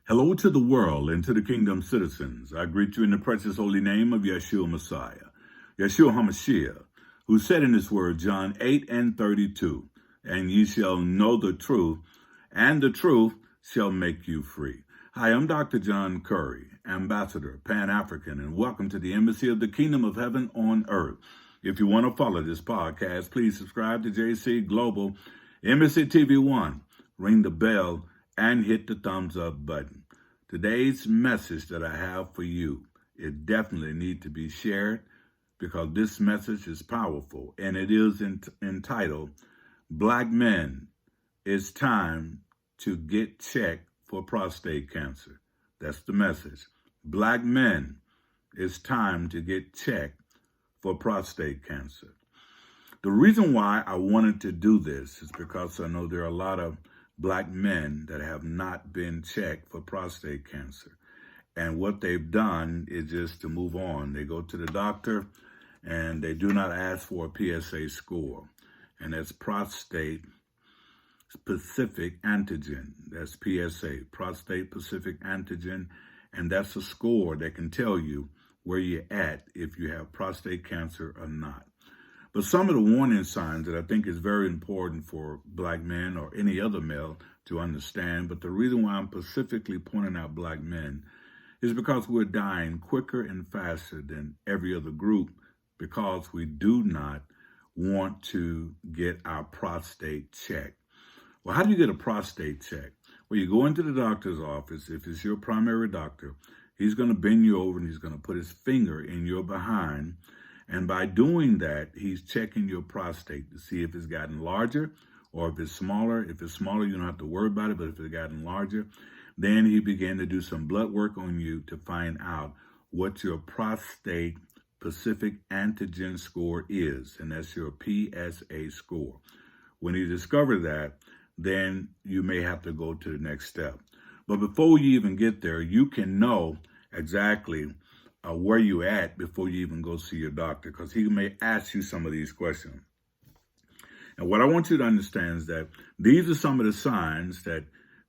Hello to the world and to the kingdom citizens. I greet you in the precious holy name of Yeshua Messiah, Yeshua HaMashiach, who said in his word, John 8:32, and ye shall know the truth, and the truth shall make you free. Hi, I'm Dr. John Curry, Ambassador, Pan-African, and welcome to the Embassy of the Kingdom of Heaven on Earth. If you want to follow this podcast, please subscribe to JC Global, Embassy TV 1, ring the bell, and hit the thumbs up button. Today's message that I have for you, it definitely needs to be shared because this message is powerful, and it is entitled, Black Men, It's Time to Get Checked for Prostate Cancer. That's the message. Black men, it's time to get checked for prostate cancer. The reason why I wanted to do this is because I know there are a lot of Black men that have not been checked for prostate cancer. And what they've done is just to move on. They go to the doctor and they do not ask for a PSA score. And that's prostate specific antigen. That's PSA, prostate specific antigen. And that's a score that can tell you where you're at if you have prostate cancer or not. But some of the warning signs that I think is very important for Black men or any other male to understand, but the reason why I'm specifically pointing out Black men is because we're dying quicker and faster than every other group because we do not want to get our prostate checked. Well, how do you get a prostate check? Well, you go into the doctor's office. If it's your primary doctor, he's going to bend you over and he's going to put his finger in your behind. And by doing that, he's checking your prostate to see if it's gotten larger or if it's smaller. If it's smaller, you don't have to worry about it. But if it's gotten larger, then he began to do some blood work on you to find out what your prostate specific antigen score is. And that's your PSA score. When he discovers that, then you may have to go to the next step. But before you even get there, you can know exactly where you at before you even go see your doctor, because he may ask you some of these questions. And what I want you to understand is that these are some of the signs that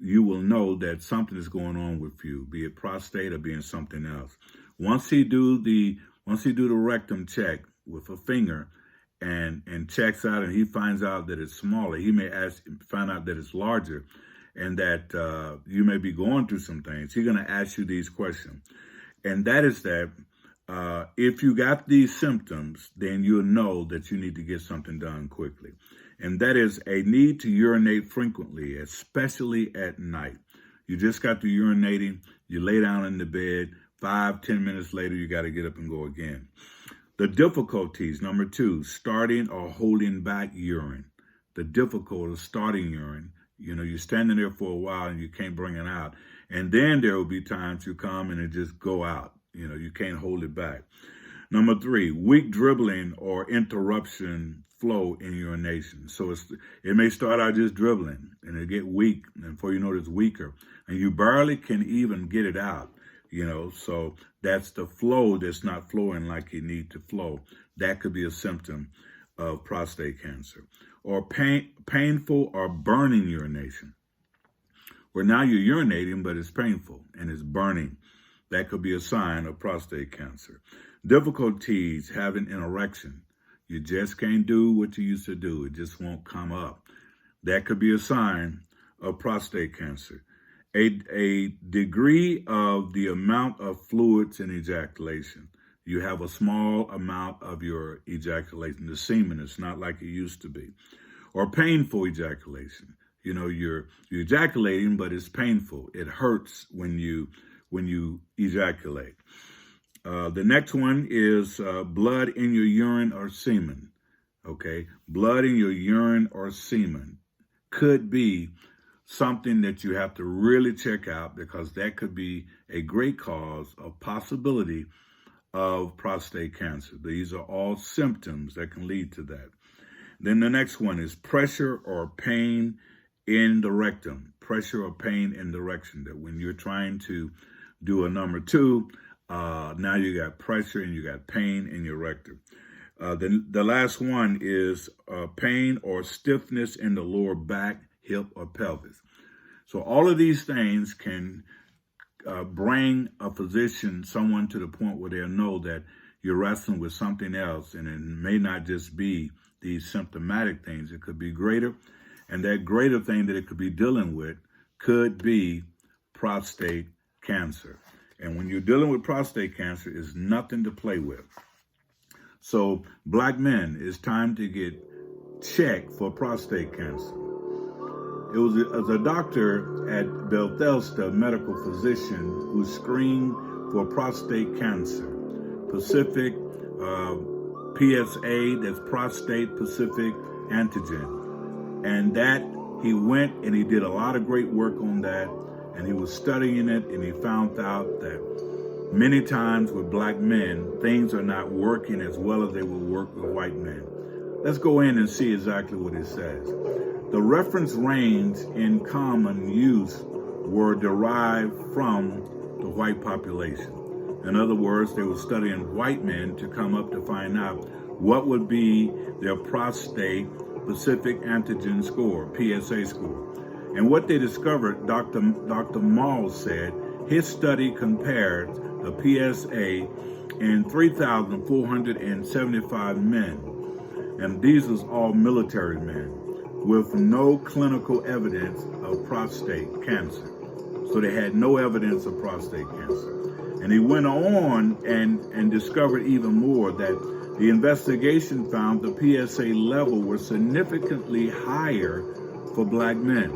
you will know that something is going on with you, be it prostate or being something else. Once he do the rectum check with a finger and checks out and he finds out that it's smaller, he may find out that it's larger and that you may be going through some things. He's going to ask you these questions. And that is that if you got these symptoms, then you'll know that you need to get something done quickly. And that is a need to urinate frequently, especially at night. You just got to urinating, you lay down in the bed, 5-10 minutes later, you got to get up and go again. The difficulties, number 2, starting or holding back urine. The difficulty of starting urine. You know, you're standing there for a while and you can't bring it out. And then there will be times you come and it just go out. You know, you can't hold it back. Number 3, weak dribbling or interruption flow in urination. So it may start out just dribbling and it get weak. And before you know it's weaker. And you barely can even get it out. You know, so that's the flow that's not flowing like you need to flow. That could be a symptom of prostate cancer. Or painful or burning urination, where now you're urinating, but it's painful and it's burning. That could be a sign of prostate cancer. Difficulties having an erection. You just can't do what you used to do. It just won't come up. That could be a sign of prostate cancer. A degree of the amount of fluids in ejaculation. You have a small amount of your ejaculation. The semen is not like it used to be. Or painful ejaculation. You know, you're ejaculating, but it's painful. It hurts when you ejaculate. The next one is blood in your urine or semen. Okay, blood in your urine or semen could be something that you have to really check out because that could be a great cause of possibility of prostate cancer. These are all symptoms that can lead to that. Then the next one is pressure or pain in the rectum. Pressure or pain in the rectum. That when you're trying to do a number 2, now you got pressure and you got pain in your rectum. The last one is pain or stiffness in the lower back, hip, or pelvis. So all of these things can bring a physician, someone to the point where they'll know that you're wrestling with something else, and it may not just be these symptomatic things. It could be greater, and that greater thing that it could be dealing with could be prostate cancer. And when you're dealing with prostate cancer, it's nothing to play with. So, black men, it's time to get checked for prostate cancer. It was a doctor at Bethesda, medical physician, who screened for prostate cancer. Pacific PSA, that's prostate specific antigen. And that he went and he did a lot of great work on that, and he was studying it, and he found out that many times with black men, things are not working as well as they will work with white men. Let's go in and see exactly what it says. The reference range in common use were derived from the white population. In other words, they were studying white men to come up to find out what would be their prostate specific antigen score, PSA score. And what they discovered, Dr. Mall said, his study compared the PSA in 3,475 men. And these was all military men with no clinical evidence of prostate cancer. So they had no evidence of prostate cancer. And he went on and discovered even more that the investigation found the PSA level was significantly higher for black men.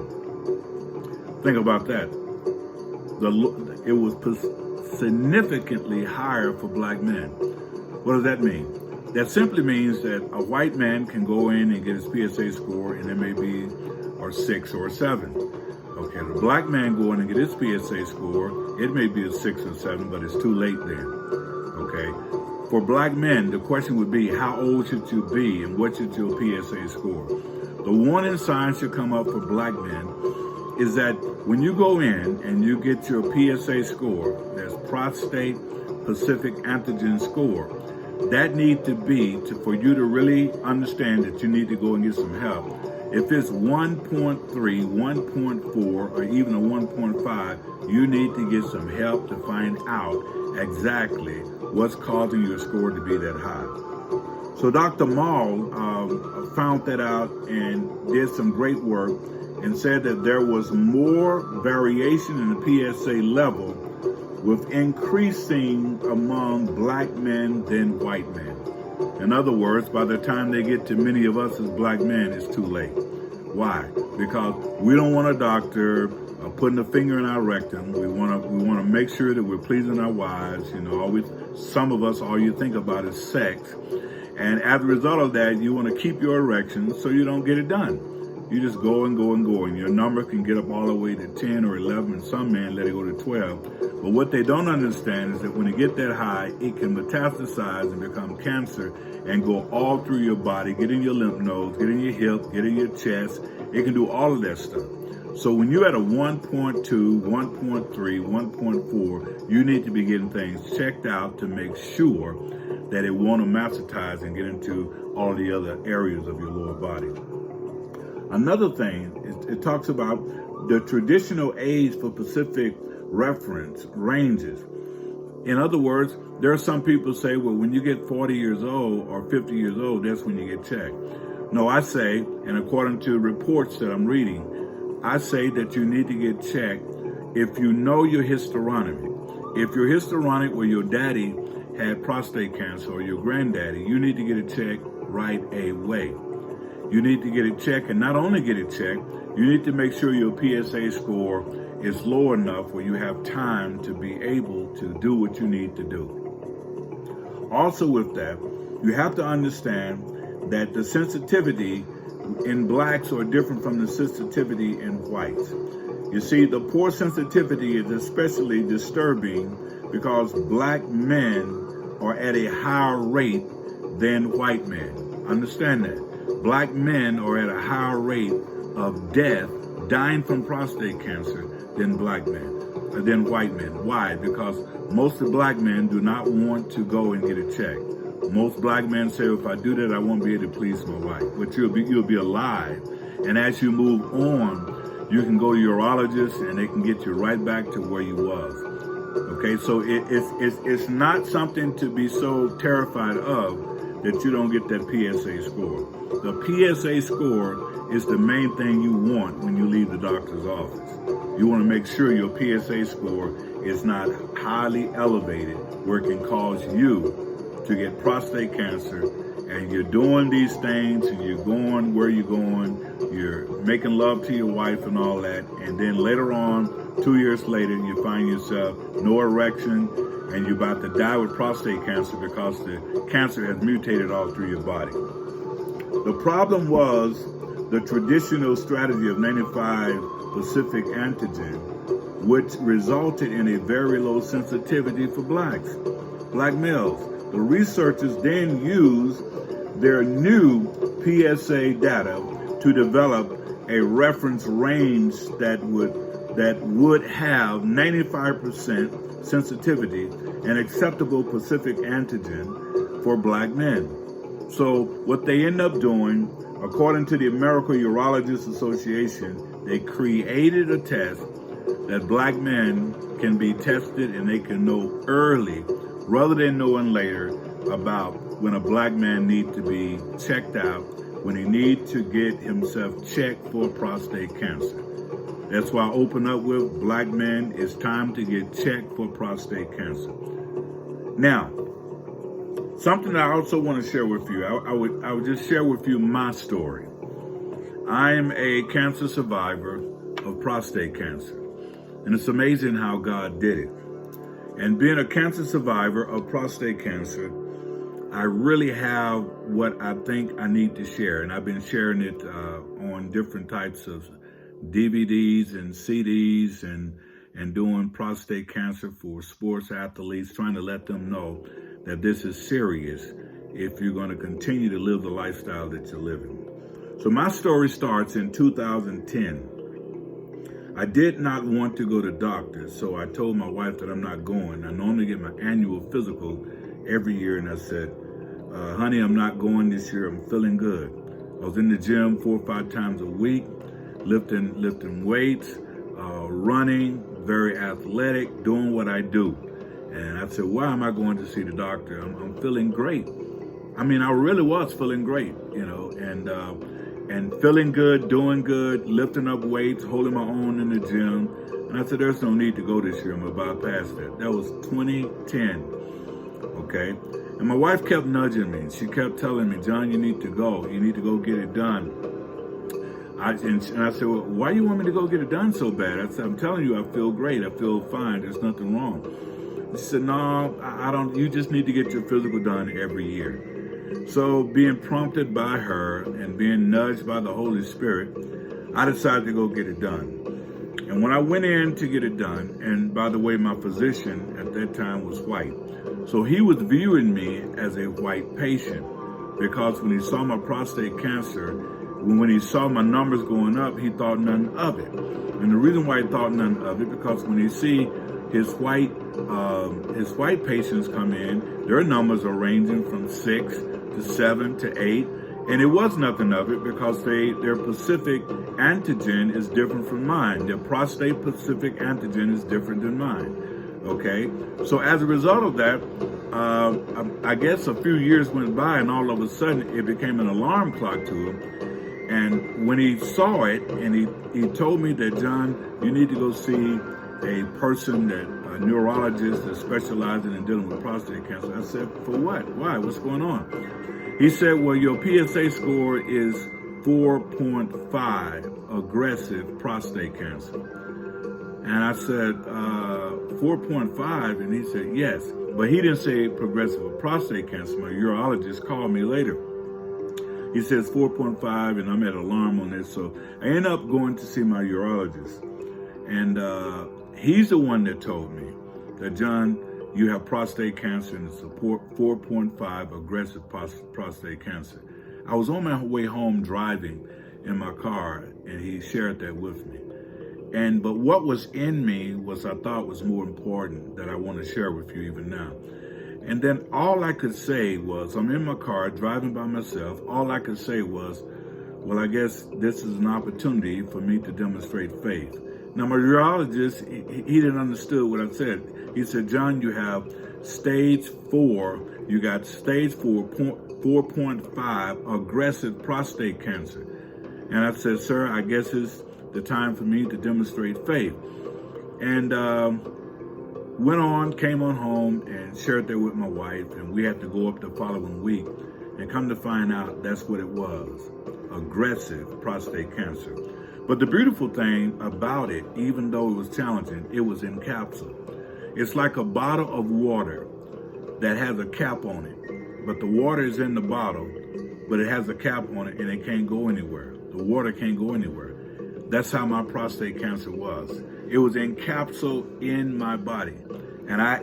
Think about that. It was significantly higher for black men. What does that mean? That simply means that a white man can go in and get his PSA score, and it may be a 6 or a 7. Okay, the black man go in and get his PSA score, it may be a 6 or 7, but it's too late then. Okay, for black men, the question would be, how old should you be, and what should your PSA score? The warning sign should come up for black men is that when you go in and you get your PSA score, that's prostate specific antigen score, that needs to be for you to really understand that you need to go and get some help. If it's 1.3, 1.4, or even a 1.5, you need to get some help to find out exactly what's causing your score to be that high. So Dr. Mall found that out and did some great work and said that there was more variation in the PSA level with increasing among black men than white men. In other words, by the time they get to many of us as black men, it's too late. Why? Because we don't want a doctor putting a finger in our rectum. We want to make sure that we're pleasing our wives. You know, some of us, all you think about is sex. And as a result of that, you want to keep your erection so you don't get it done. You just go and go and go, and your number can get up all the way to 10 or 11, and some men let it go to 12. But what they don't understand is that when it get that high, it can metastasize and become cancer and go all through your body, get in your lymph nodes, get in your hips, get in your chest. It can do all of that stuff. So when you're at a 1.2, 1.3, 1.4, you need to be getting things checked out to make sure that it won't metastasize and get into all the other areas of your lower body. Another thing, it talks about the traditional age for specific reference ranges. In other words, there are some people say, well, when you get 40 years old or 50 years old, that's when you get checked. No, I say, and according to reports that I'm reading, I say that you need to get checked if you know your historytic. If you're histrionic where your daddy had prostate cancer or your granddaddy, you need to get it checked right away. You need to get it checked, and not only get it checked, you need to make sure your PSA score is low enough where you have time to be able to do what you need to do. Also with that, you have to understand that the sensitivity in blacks are different from the sensitivity in whites. You see, the poor sensitivity is especially disturbing because black men are at a higher rate than white men. Understand that. Black men are at a higher rate of death, dying from prostate cancer, than white men. Why? Because most of black men do not want to go and get it checked. Most black men say, if I do that, I won't be able to please my wife. But you'll be alive. And as you move on, you can go to your urologist and they can get you right back to where you was. Okay, so it's not something to be so terrified of that you don't get that PSA score. The PSA score is the main thing you want when you leave the doctor's office. You want to make sure your PSA score is not highly elevated where it can cause you to get prostate cancer, and you're doing these things and you're going where you're going, you're making love to your wife and all that, and then later on, 2 years later, you find yourself no erection and you're about to die with prostate cancer because the cancer has mutated all through your body. The problem was the traditional strategy of 95 specific antigen, which resulted in a very low sensitivity for black males. The researchers then used their new PSA data to develop a reference range that would have 95% sensitivity and acceptable specific antigen for black men. So what they end up doing, according to the American Urologists Association, they created a test that black men can be tested and they can know early rather than knowing later about when a black man needs to be checked out, when he needs to get himself checked for prostate cancer. That's why I open up with black men, it's time to get checked for prostate cancer. Now, something that I also want to share with you, I would just share with you my story. I am a cancer survivor of prostate cancer, and it's amazing how God did it. And being a cancer survivor of prostate cancer, I really have what I think I need to share, and I've been sharing it on different types of DVDs and CDs and doing prostate cancer for sports athletes, trying to let them know that this is serious if you're going to continue to live the lifestyle that you're living. So my story starts in 2010. I did not want to go to doctors, so I told my wife that I'm not going. I normally get my annual physical every year, and I said, honey, I'm not going this year. I'm feeling good. I was in the gym 4 or 5 times a week, lifting weights, running, very athletic, doing what I do. And I said, why am I going to see the doctor? I'm feeling great. I mean, I really was feeling great, you know, and feeling good, doing good, lifting up weights, holding my own in the gym. And I said, there's no need to go this year. I'm about past that. That was 2010, okay? And my wife kept nudging me. She kept telling me, John, you need to go. You need to go get it done. And I said, well, why you want me to go get it done so bad? I said, I'm telling you, I feel great. I feel fine. There's nothing wrong. She said, no, I don't. You just need to get your physical done every year. So being prompted by her and being nudged by the Holy Spirit, I decided to go get it done. And when I went in to get it done, and by the way, my physician at that time was white. So he was viewing me as a white patient because when he saw my prostate cancer, when he saw my numbers going up, he thought none of it. And the reason why he thought none of it, because when he see his white patients come in, their numbers are ranging from 6 to 7 to 8. And it was nothing of it because their specific antigen is different from mine. Their prostate specific antigen is different than mine. Okay, so as a result of that, I guess a few years went by and all of a sudden it became an alarm clock to him. And when he saw it and he told me that, John, you need to go see a person, a neurologist that specializes in dealing with prostate cancer. I said, for what? Why? What's going on? He said, well, your PSA score is 4.5, aggressive prostate cancer. And I said, 4.5? And he said, yes. But he didn't say progressive prostate cancer. My urologist called me later. He says 4.5, and I'm at alarm on this. So I end up going to see my urologist. And he's the one that told me that, John, you have prostate cancer and it's a 4.5 aggressive prostate cancer. I was on my way home driving in my car, and he shared that with me. But what was in me was I thought was more important that I want to share with you even now. And then all I could say was, I'm in my car driving by myself. All I could say was, Well, I guess this is an opportunity for me to demonstrate faith. Now, my urologist, he didn't understand what I said. He said, John, you have stage 4. You got stage 4.5 aggressive prostate cancer. And I said, sir, I guess it's the time for me to demonstrate faith. And came on home and shared that with my wife. And we had to go up the following week and come to find out that's what it was, aggressive prostate cancer. But the beautiful thing about it, even though it was challenging, it was in capsule. It's like a bottle of water that has a cap on it, but the water is in the bottle, but it has a cap on it and it can't go anywhere. The water can't go anywhere. That's how my prostate cancer was. It was encapsulated in my body. And I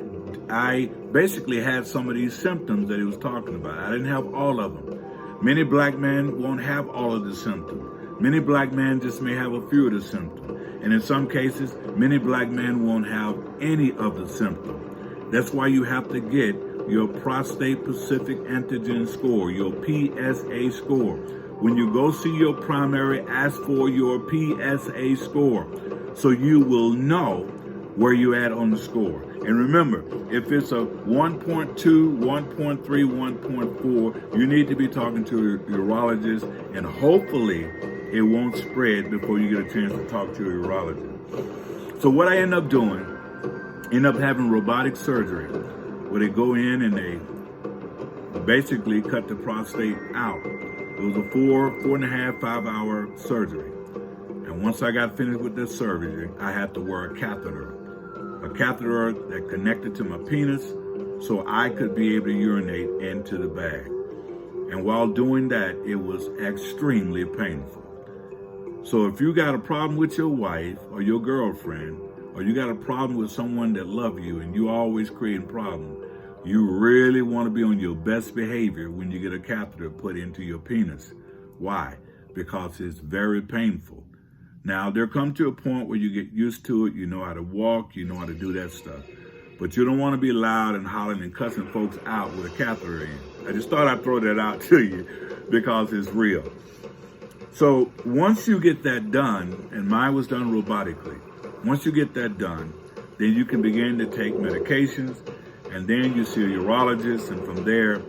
basically had some of these symptoms that he was talking about. I didn't have all of them. Many black men won't have all of the symptoms. Many black men just may have a few of the symptoms. And in some cases, many black men won't have any of the symptoms. That's why you have to get your prostate specific antigen score, your PSA score. When you go see your primary, ask for your PSA score so you will know where you're at on the score. And remember, if it's a 1.2, 1.3, 1.4, you need to be talking to a urologist, and hopefully it won't spread before you get a chance to talk to a urologist. So what I end up doing, having robotic surgery, where they go in and they basically cut the prostate out. It was a 4.5, 5 hour surgery. And once I got finished with this surgery, I had to wear a catheter that connected to my penis so I could be able to urinate into the bag. And while doing that, it was extremely painful. So if you got a problem with your wife or your girlfriend, or you got a problem with someone that loves you and you always creating problems, you really want to be on your best behavior when you get a catheter put into your penis. Why? Because it's very painful. Now, there come to a point where you get used to it, you know how to walk, you know how to do that stuff. But you don't want to be loud and hollering and cussing folks out with a catheter in. I just thought I'd throw that out to you because it's real. So once you get that done, and mine was done robotically, once you get that done, then you can begin to take medications, and then you see a urologist, and from there,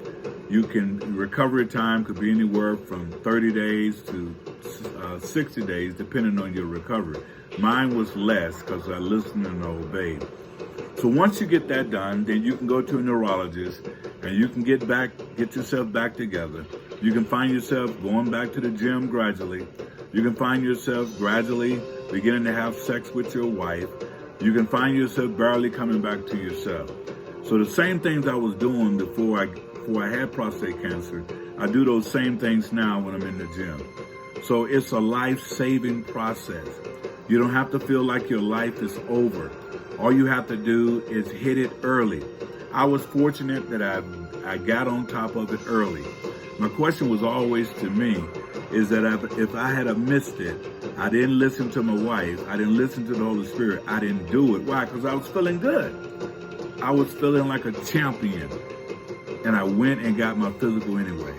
recovery time could be anywhere from 30 days to 60 days, depending on your recovery. Mine was less because I listened and obeyed. So once you get that done, then you can go to a neurologist and you can get yourself back together. You can find yourself going back to the gym gradually. You can find yourself gradually beginning to have sex with your wife. You can find yourself barely coming back to yourself. So the same things I was doing before I had prostate cancer, I do those same things now when I'm in the gym. So it's a life-saving process. You don't have to feel like your life is over. All you have to do is hit it early. I was fortunate that I got on top of it early. My question was always to me is that if I had missed it, I didn't listen to my wife, I didn't listen to the Holy Spirit, I didn't do it. Why? Because I was feeling good. I was feeling like a champion. And I went and got my physical anyway.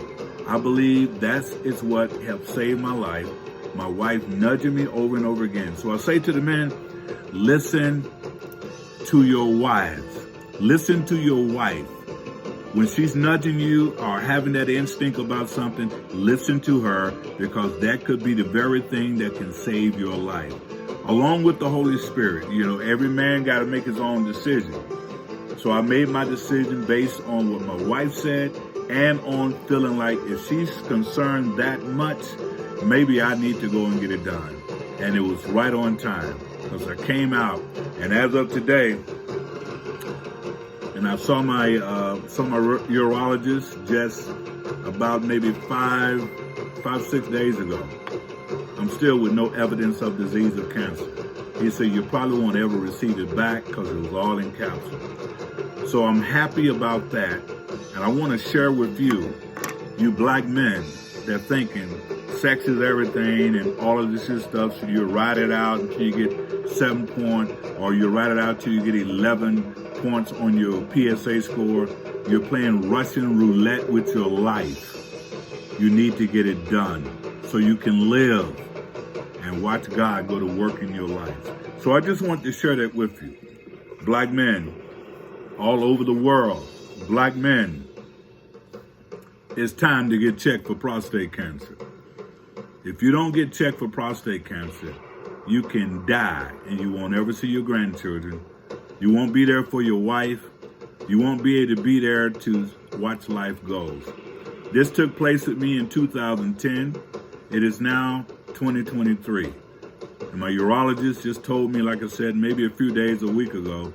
I believe it's what helped save my life. My wife nudging me over and over again. So I say to the men, listen to your wives. Listen to your wife. When she's nudging you or having that instinct about something, listen to her, because that could be the very thing that can save your life. Along with the Holy Spirit, every man got to make his own decision. So I made my decision based on what my wife said and on feeling like if she's concerned that much, maybe I need to go and get it done. And it was right on time, because I came out, and as of today, and I saw my urologist just about maybe 5-6 days ago. I'm still with no evidence of disease of cancer. He said, you probably won't ever receive it back because it was all in capsule. So I'm happy about that. And I want to share with you black men that thinking sex is everything and all of this stuff, so you ride it out until you get 7 points, or you ride it out till you get 11 points on your PSA score. You're playing Russian roulette with your life. You need to get it done. so you can live and watch God go to work in your life. So I just want to share that with you. Black men all over the world, black men, it's time to get checked for prostate cancer. If you don't get checked for prostate cancer, you can die and you won't ever see your grandchildren. You won't be there for your wife. You won't be able to be there to watch life go. This took place with me in 2010. It is now 2023. And my urologist just told me, like I said, maybe a few days, a week ago,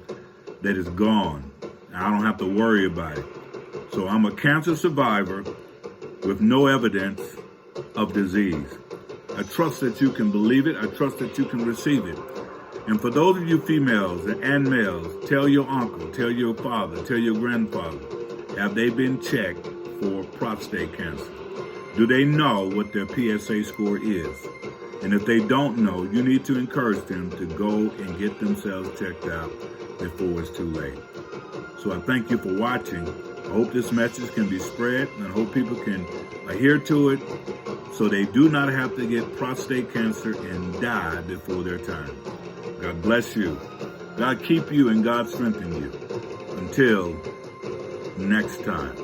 that it's gone. I don't have to worry about it. So I'm a cancer survivor with no evidence of disease. I trust that you can believe it. I trust that you can receive it. And for those of you females and males, tell your uncle, tell your father, tell your grandfather, have they been checked for prostate cancer? Do they know what their PSA score is? And if they don't know, you need to encourage them to go and get themselves checked out before it's too late. So I thank you for watching. I hope this message can be spread, and I hope people can adhere to it so they do not have to get prostate cancer and die before their time. God bless you. God keep you and God strengthen you. Until next time.